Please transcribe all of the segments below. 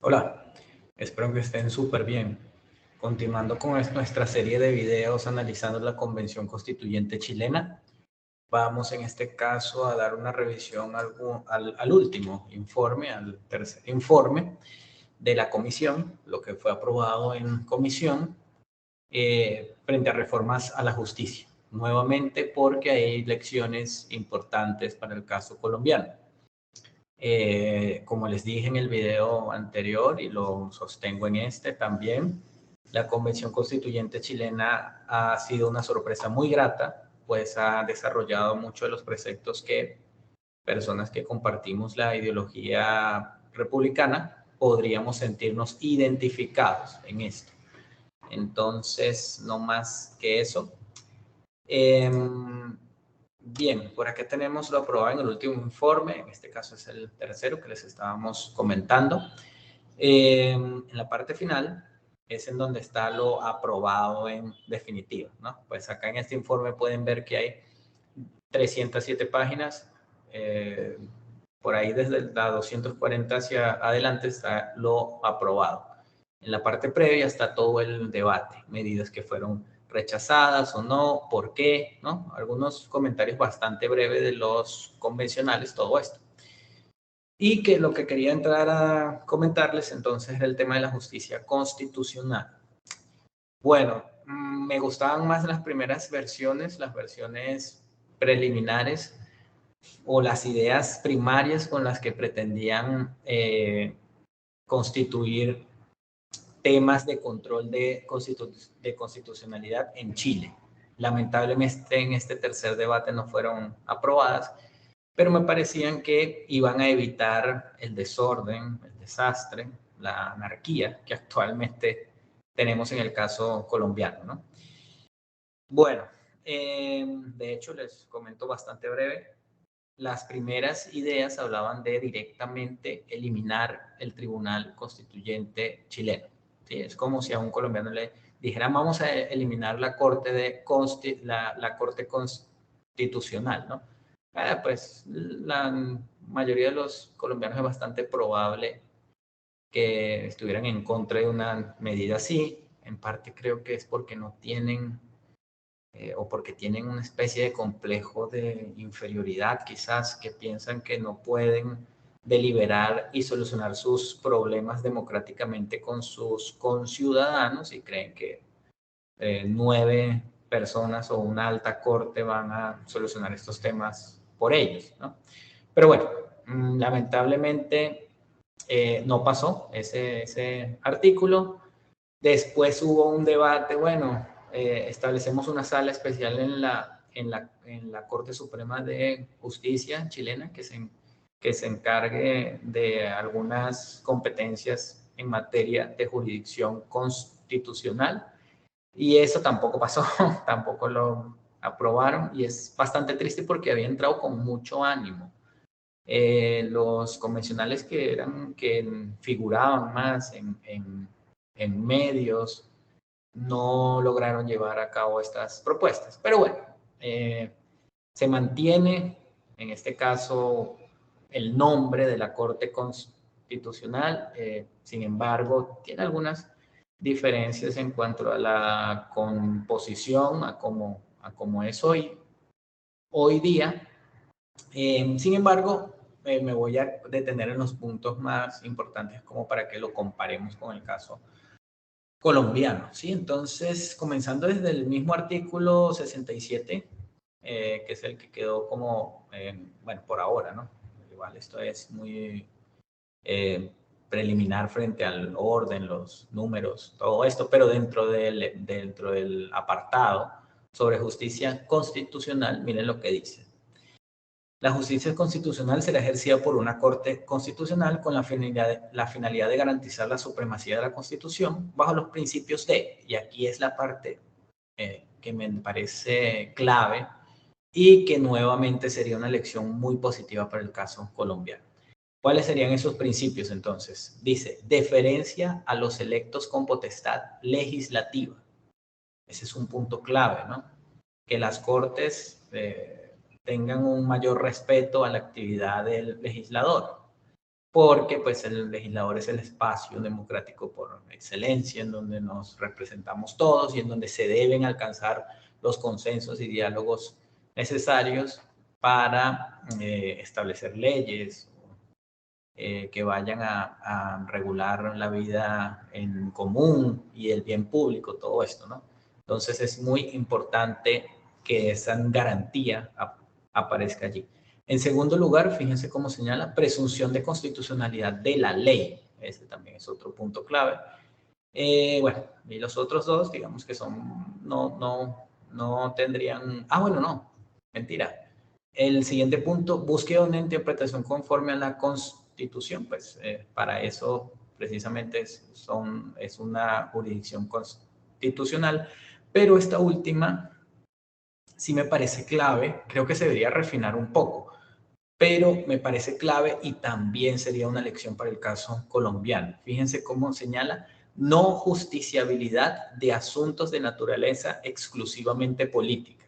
Hola, espero que estén súper bien. Continuando con nuestra serie de videos analizando la Convención Constituyente chilena, vamos en este caso a dar una revisión al último informe, al tercer informe de la comisión, lo que fue aprobado en comisión frente a reformas a la justicia. Nuevamente porque hay lecciones importantes para el caso colombiano. Como les dije en el video anterior y lo sostengo en este también, la Convención Constituyente chilena ha sido una sorpresa muy grata, pues ha desarrollado muchos de los preceptos que personas que compartimos la ideología republicana podríamos sentirnos identificados en esto. Entonces, no más que eso. Bien, por acá tenemos lo aprobado en el último informe, en este caso es el tercero que les estábamos comentando. En la parte final es en donde está lo aprobado en definitiva, ¿no? Pues acá en este informe pueden ver que hay 307 páginas, por ahí desde la 240 hacia adelante está lo aprobado. En la parte previa está todo el debate, medidas que fueron rechazadas o no, por qué, ¿no? Algunos comentarios bastante breves de los convencionales, todo esto. Y que lo que quería entrar a comentarles entonces era el tema de la justicia constitucional. Bueno, me gustaban más las primeras versiones, las versiones preliminares o las ideas primarias con las que pretendían constituir temas de control de constitucionalidad en Chile. Lamentablemente en este tercer debate no fueron aprobadas, pero me parecían que iban a evitar el desorden, el desastre, la anarquía que actualmente tenemos en el caso colombiano, ¿no? Bueno, de hecho les comento bastante breve. Las primeras ideas hablaban de directamente eliminar el Tribunal Constituyente chileno. ¿Sí? Es como si a un colombiano le dijeran vamos a eliminar la Corte, la Corte Constitucional, ¿no? Pues la mayoría de los colombianos es bastante probable que estuvieran en contra de una medida así. En parte creo que es porque no tienen o porque tienen una especie de complejo de inferioridad, quizás, que piensan que no pueden deliberar y solucionar sus problemas democráticamente con sus conciudadanos y creen que 9 personas o una alta corte van a solucionar estos temas por ellos, ¿no? Pero bueno, lamentablemente no pasó ese artículo. Después hubo un debate, bueno, establecemos una sala especial en la Corte Suprema de Justicia chilena que se encargue de algunas competencias en materia de jurisdicción constitucional. Y eso tampoco pasó, tampoco lo aprobaron y es bastante triste porque había entrado con mucho ánimo. Los convencionales que figuraban más en medios no lograron llevar a cabo estas propuestas. Pero bueno, se mantiene en este caso el nombre de la Corte Constitucional, sin embargo, tiene algunas diferencias en cuanto a la composición, a cómo es hoy día. Sin embargo, me voy a detener en los puntos más importantes como para que lo comparemos con el caso colombiano, ¿sí? Entonces, comenzando desde el mismo artículo 67, que es el que quedó como, bueno, por ahora, ¿no? Igual esto es muy preliminar frente al orden, los números, todo esto, pero dentro del apartado sobre justicia constitucional, miren lo que dice. La justicia constitucional será ejercida por una Corte Constitucional con la finalidad de garantizar la supremacía de la Constitución bajo los principios de, y aquí es la parte que me parece clave y que nuevamente sería una lección muy positiva para el caso colombiano. ¿Cuáles serían esos principios entonces? Dice, deferencia a los electos con potestad legislativa. Ese es un punto clave, ¿no? Que las Cortes tengan un mayor respeto a la actividad del legislador. porque pues el legislador es el espacio democrático por excelencia en donde nos representamos todos y en donde se deben alcanzar los consensos y diálogos necesarios para establecer leyes que vayan a regular la vida en común y el bien público, todo esto, ¿no? Entonces es muy importante que esa garantía aparezca allí. En segundo lugar, fíjense cómo señala, presunción de constitucionalidad de la ley. Ese también es otro punto clave. Bueno, y los otros dos, digamos que son, no tendrían, bueno, no, mentira. El siguiente punto, busque una interpretación conforme a la Constitución, pues para eso precisamente es una jurisdicción constitucional, pero esta última sí me parece clave, creo que se debería refinar un poco, pero me parece clave y también sería una lección para el caso colombiano. Fíjense cómo señala no justiciabilidad de asuntos de naturaleza exclusivamente política.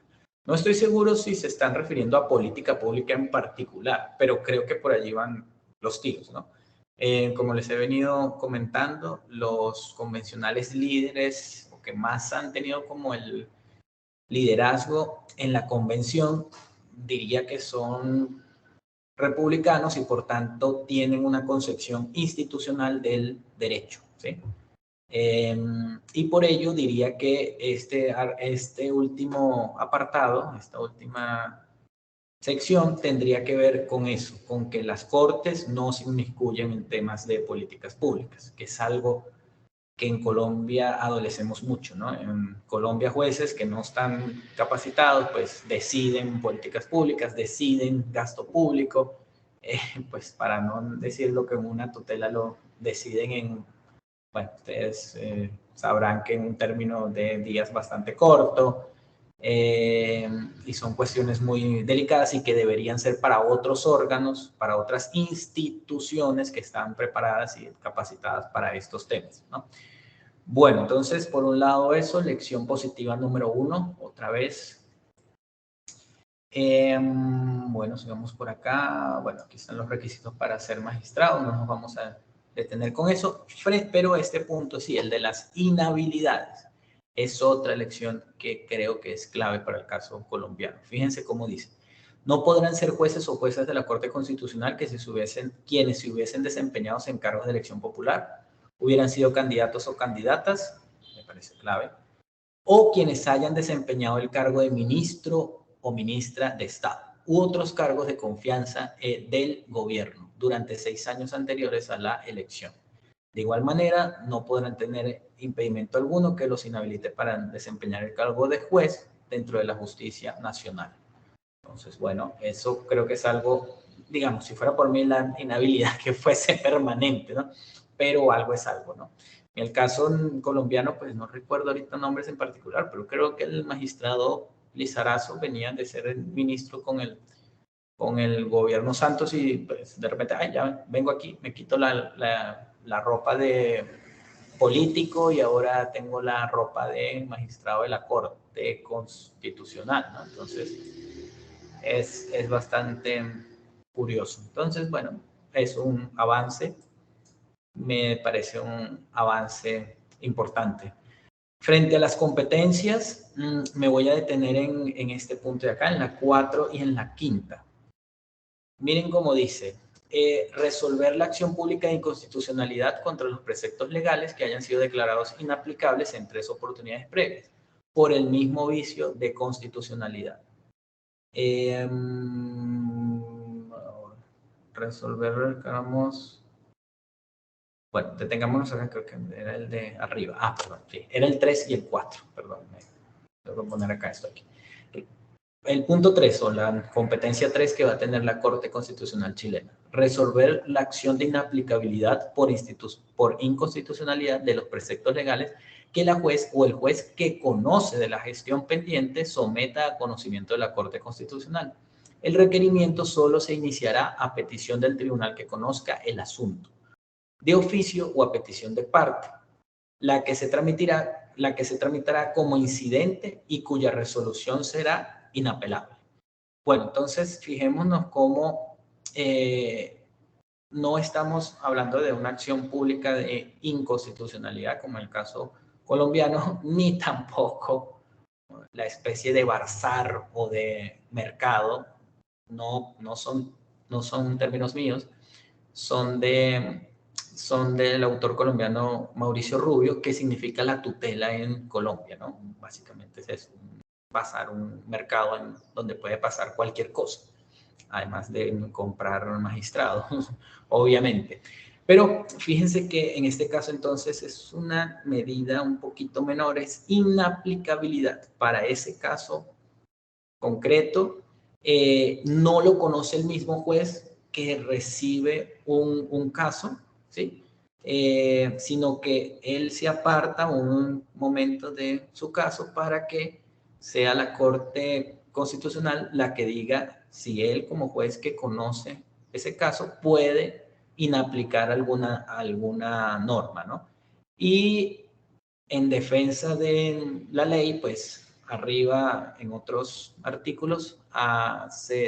No estoy seguro si se están refiriendo a política pública en particular, pero creo que por allí van los tiros, ¿no? Como les he venido comentando, los convencionales líderes o que más han tenido como el liderazgo en la convención, diría que son republicanos y por tanto tienen una concepción institucional del derecho, ¿sí? Y por ello diría que este último apartado, esta última sección tendría que ver con eso, con que las cortes no se inmiscuyan en temas de políticas públicas, que es algo que en Colombia adolecemos mucho, ¿no? En Colombia jueces que no están capacitados, pues deciden políticas públicas, deciden gasto público, pues para no decir lo que una tutela lo deciden en, bueno, ustedes sabrán que en un término de días bastante corto, y son cuestiones muy delicadas y que deberían ser para otros órganos, para otras instituciones que están preparadas y capacitadas para estos temas, ¿no? Bueno, entonces, por un lado eso, lección positiva número 1, otra vez. Bueno, sigamos por acá. Bueno, aquí están los requisitos para ser magistrado, no nos vamos a detener con eso, pero este punto sí, el de las inhabilidades, es otra lección que creo que es clave para el caso colombiano. Fíjense cómo dice. No podrán ser jueces o juezas de la Corte Constitucional quienes se hubiesen desempeñado en cargos de elección popular, hubieran sido candidatos o candidatas, me parece clave, o quienes hayan desempeñado el cargo de ministro o ministra de Estado u otros cargos de confianza del gobierno durante 6 años anteriores a la elección. De igual manera, no podrán tener impedimento alguno que los inhabilite para desempeñar el cargo de juez dentro de la justicia nacional. Entonces, bueno, eso creo que es algo, digamos, si fuera por mí la inhabilidad que fuese permanente, ¿no? Pero algo es algo, ¿no? En el caso colombiano, pues no recuerdo ahorita nombres en particular, pero creo que el magistrado Lizarazo venía de ser el ministro con el gobierno Santos y pues de repente, ya vengo aquí, me quito la ropa de político y ahora tengo la ropa de magistrado de la Corte Constitucional, ¿no? Entonces, es bastante curioso. Entonces, bueno, es un avance, me parece un avance importante. Frente a las competencias, me voy a detener en este punto de acá, en la 4 y en la 5ª. Miren cómo dice, resolver la acción pública de inconstitucionalidad contra los preceptos legales que hayan sido declarados inaplicables en 3 oportunidades previas, por el mismo vicio de constitucionalidad. Resolver, digamos, bueno, detengámonos acá, creo que era el de arriba. Perdón, sí, era el 3 y el 4, perdón, tengo que poner acá esto aquí. El punto 3, o la competencia 3 que va a tener la Corte Constitucional chilena. Resolver la acción de inaplicabilidad por inconstitucionalidad de los preceptos legales que la juez o el juez que conoce de la gestión pendiente someta a conocimiento de la Corte Constitucional. El requerimiento solo se iniciará a petición del tribunal que conozca el asunto, de oficio o a petición de parte, la que se tramitará como incidente y cuya resolución será inapelable. Bueno, entonces fijémonos cómo no estamos hablando de una acción pública de inconstitucionalidad, como en el caso colombiano, ni tampoco la especie de barzar o de mercado, no son términos míos, son del autor colombiano Mauricio Rubio, que significa la tutela en Colombia, ¿no? Básicamente es eso, pasar un mercado en donde puede pasar cualquier cosa, además de comprar magistrados, obviamente. Pero fíjense que en este caso entonces es una medida un poquito menor, es inaplicabilidad. Para ese caso concreto, no lo conoce el mismo juez que recibe un caso, ¿sí? Sino que él se aparta un momento de su caso para que sea la Corte Constitucional la que diga si él como juez que conoce ese caso puede inaplicar alguna norma, ¿no? Y en defensa de la ley, pues arriba en otros artículos se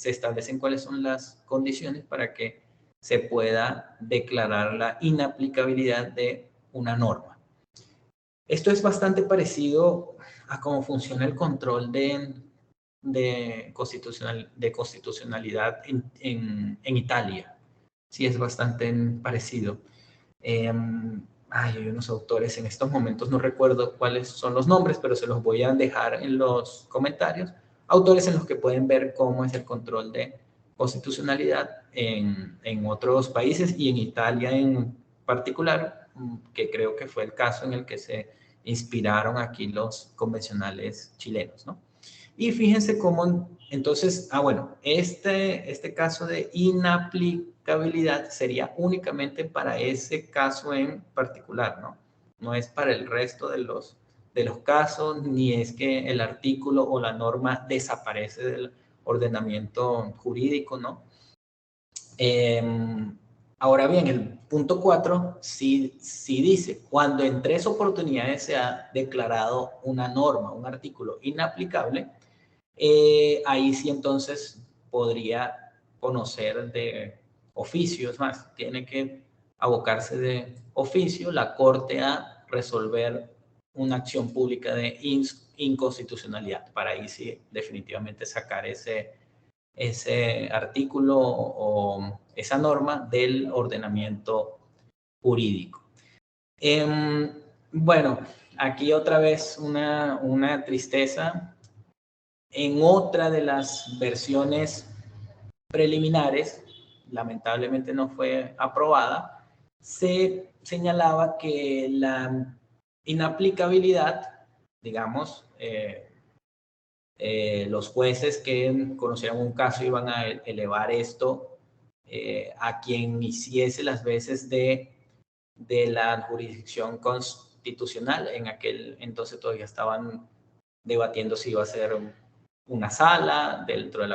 establecen cuáles son las condiciones para que se pueda declarar la inaplicabilidad de una norma. Esto es bastante parecido a cómo funciona el control de constitucionalidad en Italia. Sí, es bastante parecido. Hay unos autores, en estos momentos no recuerdo cuáles son los nombres, pero se los voy a dejar en los comentarios. Autores en los que pueden ver cómo es el control de constitucionalidad en otros países y en Italia en particular, que creo que fue el caso en el que se inspiraron aquí los convencionales chilenos, ¿no? Y fíjense cómo, entonces, bueno, este caso de inaplicabilidad sería únicamente para ese caso en particular, ¿no? No es para el resto de los casos, ni es que el artículo o la norma desaparece del ordenamiento jurídico, ¿no? Ahora bien, el punto 4 sí dice, cuando en 3 oportunidades se ha declarado una norma, un artículo inaplicable, ahí sí entonces podría conocer de oficio, es más, tiene que abocarse de oficio la Corte a resolver una acción pública de inconstitucionalidad, para ahí sí definitivamente sacar ese artículo o esa norma del ordenamiento jurídico. Bueno, aquí otra vez una tristeza. En otra de las versiones preliminares, lamentablemente no fue aprobada, se señalaba que la inaplicabilidad, digamos, los jueces que conocieran un caso iban a elevar esto a quien hiciese las veces de la jurisdicción constitucional. En aquel entonces todavía estaban debatiendo si iba a ser una sala dentro de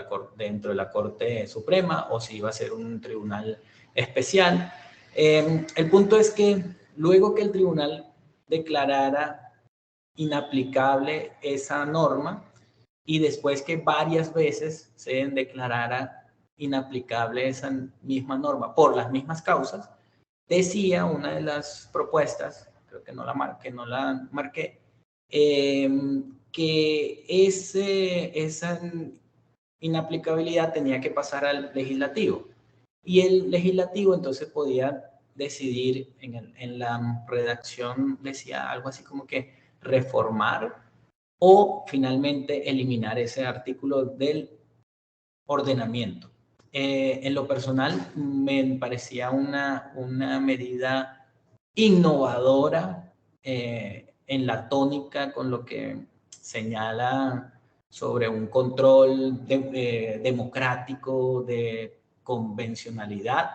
la Corte Suprema o si iba a ser un tribunal especial. El punto es que luego que el tribunal declarara inaplicable esa norma, y después que varias veces se declarara inaplicable esa misma norma por las mismas causas, decía una de las propuestas, creo que no la marqué, que esa inaplicabilidad tenía que pasar al legislativo. Y el legislativo entonces podía decidir, en la redacción decía algo así como que reformar o finalmente eliminar ese artículo del ordenamiento. En lo personal me parecía una medida innovadora en la tónica con lo que señala sobre un control democrático de convencionalidad,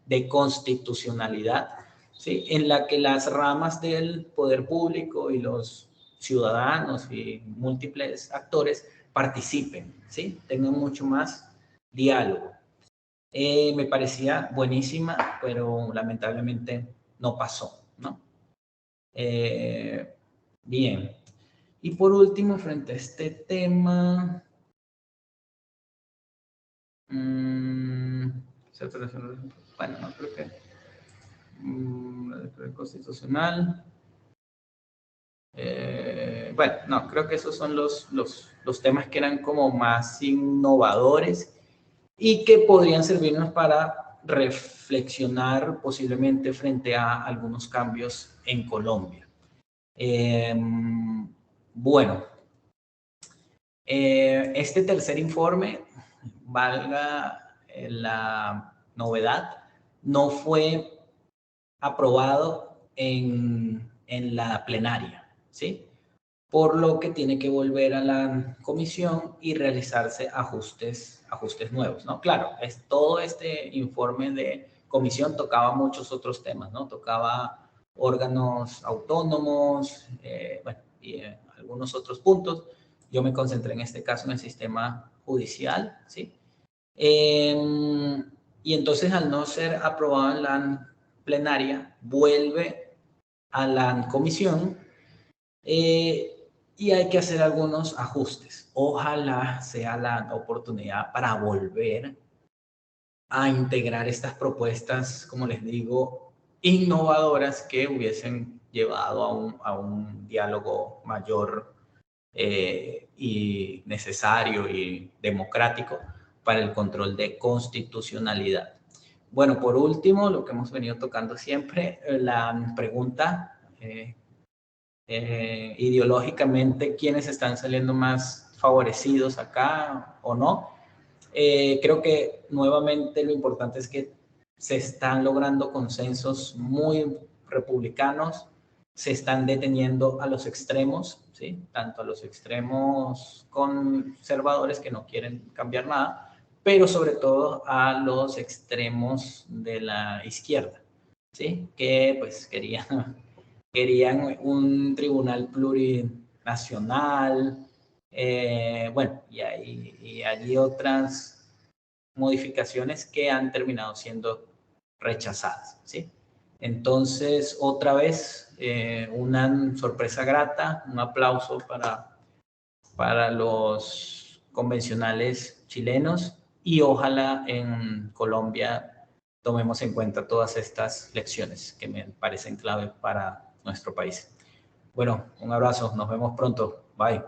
de constitucionalidad, ¿sí? En la que las ramas del poder público y los ciudadanos y múltiples actores participen, ¿sí? Tengan mucho más diálogo. Me parecía buenísima, pero lamentablemente no pasó, ¿no? Bien. Y por último, frente a este tema, Bueno, no creo que constitucional. Bueno, no, creo que esos son los temas que eran como más innovadores y que podrían servirnos para reflexionar posiblemente frente a algunos cambios en Colombia. Bueno, este tercer informe, valga la novedad, no fue aprobado en la plenaria, ¿sí? Por lo que tiene que volver a la comisión y realizarse ajustes nuevos, ¿no? Claro, todo este informe de comisión tocaba muchos otros temas, ¿no? Tocaba órganos autónomos, bueno, y algunos otros puntos. Yo me concentré en este caso en el sistema judicial, ¿sí? Y entonces, al no ser aprobado en la plenaria, vuelve a la comisión y hay que hacer algunos ajustes. Ojalá sea la oportunidad para volver a integrar estas propuestas, como les digo, innovadoras que hubiesen llevado a un diálogo mayor y necesario y democrático para el control de constitucionalidad. Bueno, por último, lo que hemos venido tocando siempre, la pregunta ideológicamente, ¿quiénes están saliendo más favorecidos acá o no? Creo que nuevamente lo importante es que se están logrando consensos muy republicanos, se están deteniendo a los extremos, ¿sí? Tanto a los extremos conservadores que no quieren cambiar nada, pero sobre todo a los extremos de la izquierda, ¿sí? Que pues querían un tribunal plurinacional, bueno, y allí otras modificaciones que han terminado siendo rechazadas, ¿sí? Entonces, otra vez, una sorpresa grata, un aplauso para los convencionales chilenos y ojalá en Colombia tomemos en cuenta todas estas lecciones que me parecen clave para nuestro país. Bueno, un abrazo, nos vemos pronto, bye.